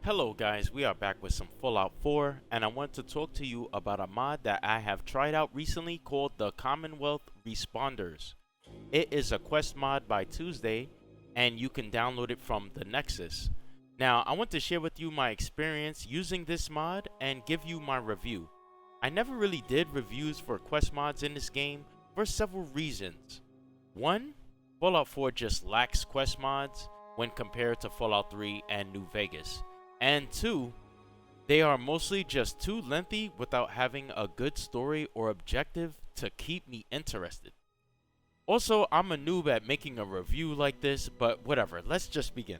Hello guys, we are back with some Fallout 4 and I want to talk to you about a mod that I have tried out recently called the Commonwealth Responders. It is a quest mod by Tuesday and you can download it from the Nexus. Now I want to share with you my experience using this mod and give you my review. I never really did reviews for quest mods in this game for several reasons. One, Fallout 4 just lacks quest mods when compared to Fallout 3 and New Vegas. And two, they are mostly just too lengthy without having a good story or objective to keep me interested. Also, I'm a noob at making a review like this, but whatever, let's just begin.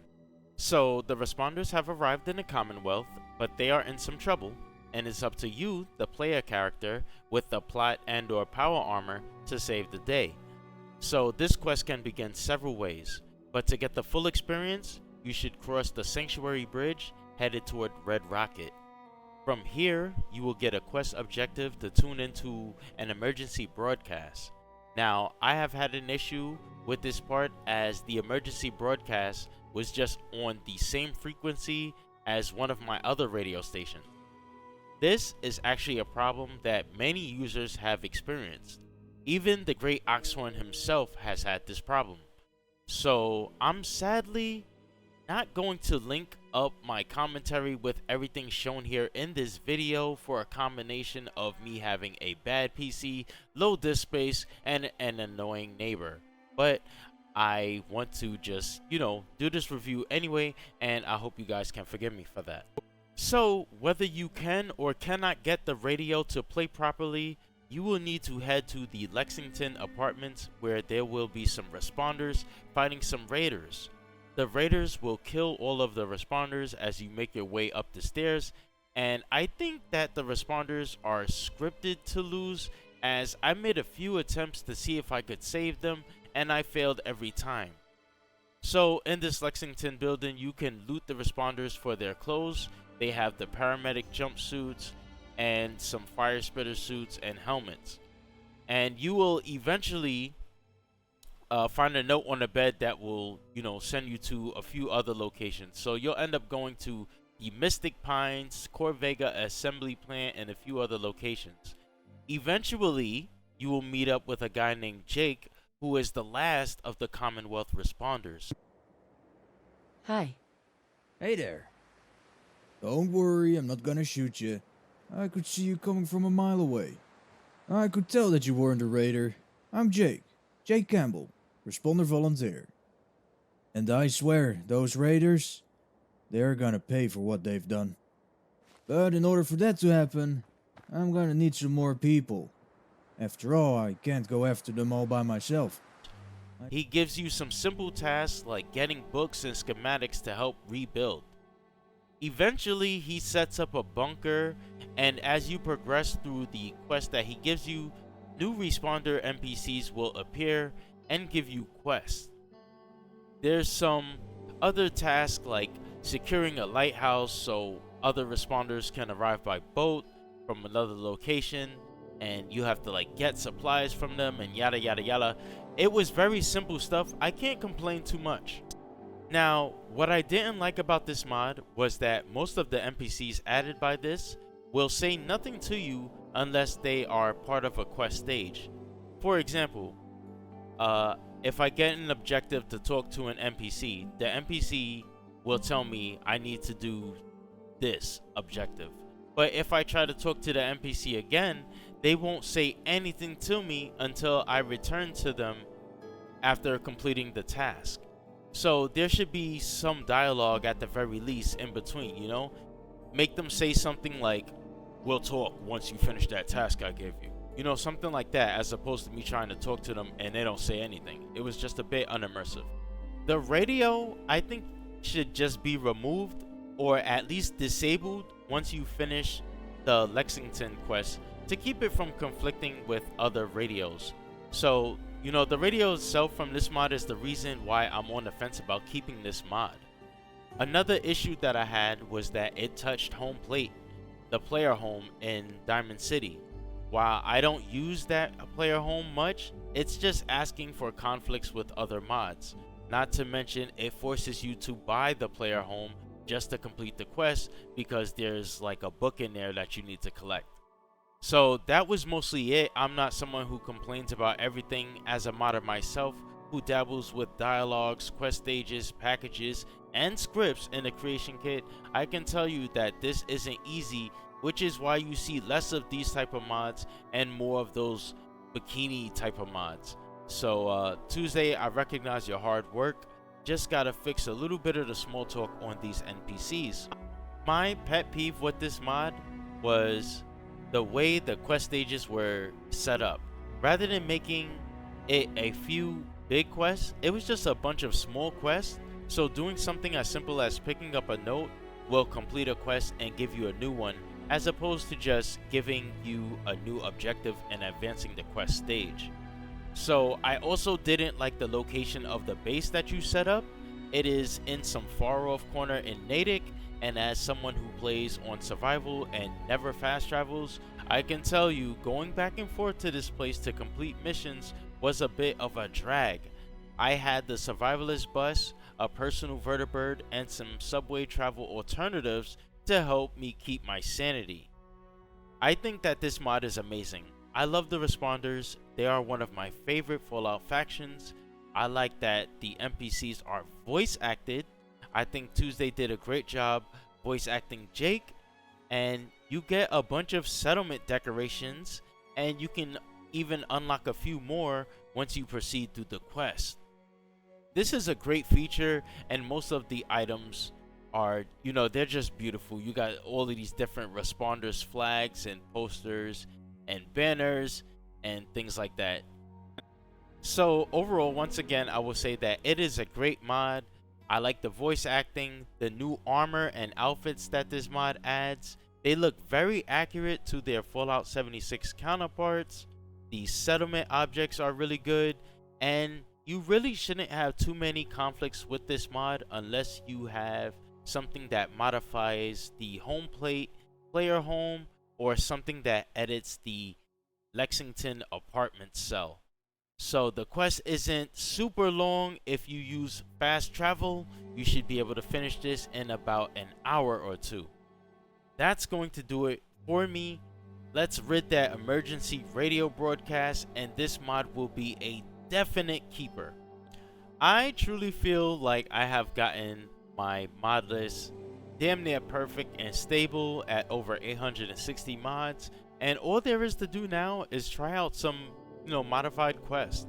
So, the responders have arrived in the Commonwealth, but they are in some trouble, and it's up to you, the player character, with the plot and or power armor to save the day. So, this quest can begin several ways, but to get the full experience, you should cross the Sanctuary Bridge headed toward Red Rocket. From here, you will get a quest objective to tune into an emergency broadcast. Now, I have had an issue with this part as the emergency broadcast was just on the same frequency as one of my other radio stations. This is actually a problem that many users have experienced. Even the great Oxhorn himself has had this problem. So, I'm sadly not going to link up my commentary with everything shown here in this video for a combination of me having a bad PC, low disk space, and an annoying neighbor. But I want to just, do this review anyway, and I hope you guys can forgive me for that. So, whether you can or cannot get the radio to play properly, you will need to head to the Lexington apartments where there will be some responders fighting some raiders. The raiders will kill all of the responders as you make your way up the stairs, and I think that the responders are scripted to lose as I made a few attempts to see if I could save them and I failed every time. So in this Lexington building you can loot the responders for their clothes. They have the paramedic jumpsuits and some fire spitter suits and helmets. And you will eventually find a note on the bed that will, send you to a few other locations. So you'll end up going to the Mystic Pines, Corvega Assembly Plant, and a few other locations. Eventually, you will meet up with a guy named Jake, who is the last of the Commonwealth responders. Hi. Hey there. Don't worry, I'm not gonna shoot you. I could see you coming from a mile away. I could tell that you weren't a raider. I'm Jake Campbell, responder volunteer. And I swear, those raiders, they're gonna pay for what they've done. But in order for that to happen, I'm gonna need some more people. After all, I can't go after them all by myself. He gives you some simple tasks like getting books and schematics to help rebuild. Eventually, he sets up a bunker, and as you progress through the quest that he gives you, new responder NPCs will appear and give you quests. There's some other tasks like securing a lighthouse so other responders can arrive by boat from another location, and you have to get supplies from them and yada yada yada. It was very simple stuff. I can't complain too much. Now, what I didn't like about this mod was that most of the NPCs added by this will say nothing to you unless they are part of a quest stage. For example, if I get an objective to talk to an NPC, the NPC will tell me I need to do this objective. But if I try to talk to the NPC again, they won't say anything to me until I return to them after completing the task. So there should be some dialogue at the very least in between, Make them say something like, "We'll talk once you finish that task I gave you." Something like that, as opposed to me trying to talk to them and they don't say anything. It was just a bit unimmersive. The radio, I think, should just be removed or at least disabled once you finish the Lexington quest to keep it from conflicting with other radios. So, the radio itself from this mod is the reason why I'm on the fence about keeping this mod. Another issue that I had was that it touched home plate, the player home in Diamond City. While I don't use that player home much, it's just asking for conflicts with other mods. Not to mention, it forces you to buy the player home just to complete the quest because there's like a book in there that you need to collect. So that was mostly it. I'm not someone who complains about everything as a modder myself, who dabbles with dialogues, quest stages, packages, and scripts in the creation kit. I can tell you that this isn't easy, which is why you see less of these type of mods and more of those bikini type of mods. So Tuesday, I recognize your hard work. Just gotta fix a little bit of the small talk on these NPCs. My pet peeve with this mod was the way the quest stages were set up. Rather than making it a few big quests, it was just a bunch of small quests. So doing something as simple as picking up a note will complete a quest and give you a new one, as opposed to just giving you a new objective and advancing the quest stage. So I also didn't like the location of the base that you set up. It is in some far off corner in Natick, and as someone who plays on survival and never fast travels, I can tell you going back and forth to this place to complete missions was a bit of a drag. I had the survivalist bus, a personal vertibird, and some subway travel alternatives to help me keep my sanity. I think that this mod is amazing. I love the responders. They are one of my favorite Fallout factions. I like that the NPCs are voice acted. I think Tuesday did a great job voice acting Jake, and you get a bunch of settlement decorations, and you can even unlock a few more once you proceed through the quest. This is a great feature, and most of the items are, they're just beautiful. You got all of these different responders flags and posters and banners and things like that. So overall, once again, I will say that it is a great mod. I like the voice acting, the new armor and outfits that this mod adds. They look very accurate to their Fallout 76 counterparts. The settlement objects are really good, and you really shouldn't have too many conflicts with this mod unless you have something that modifies the home plate, player home, or something that edits the Lexington apartment cell. So the quest isn't super long. If you use fast travel, you should be able to finish this in about an hour or two. That's going to do it for me. Let's rid that emergency radio broadcast, and this mod will be a definite keeper. I truly feel like I have gotten my mod list damn near perfect and stable at over 860 mods, and all there is to do now is try out some modified quests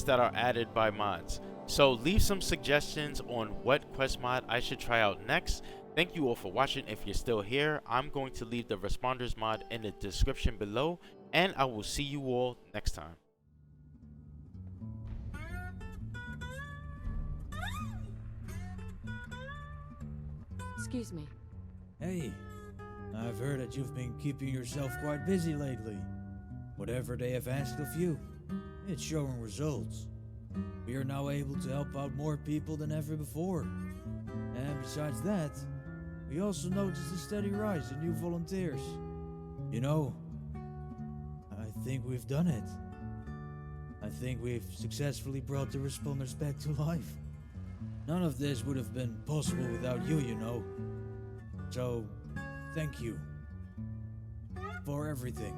that are added by mods. So leave some suggestions on what quest mod I should try out next. Thank you all for watching. If you're still here, I'm going to leave the responders mod in the description below, and I will see you all next time. Excuse me. Hey, I've heard that you've been keeping yourself quite busy lately. Whatever they have asked of you, it's showing results. We are now able to help out more people than ever before. And besides that, we also noticed a steady rise in new volunteers. I think we've done it. I think we've successfully brought the responders back to life. None of this would have been possible without you, So, thank you. For everything.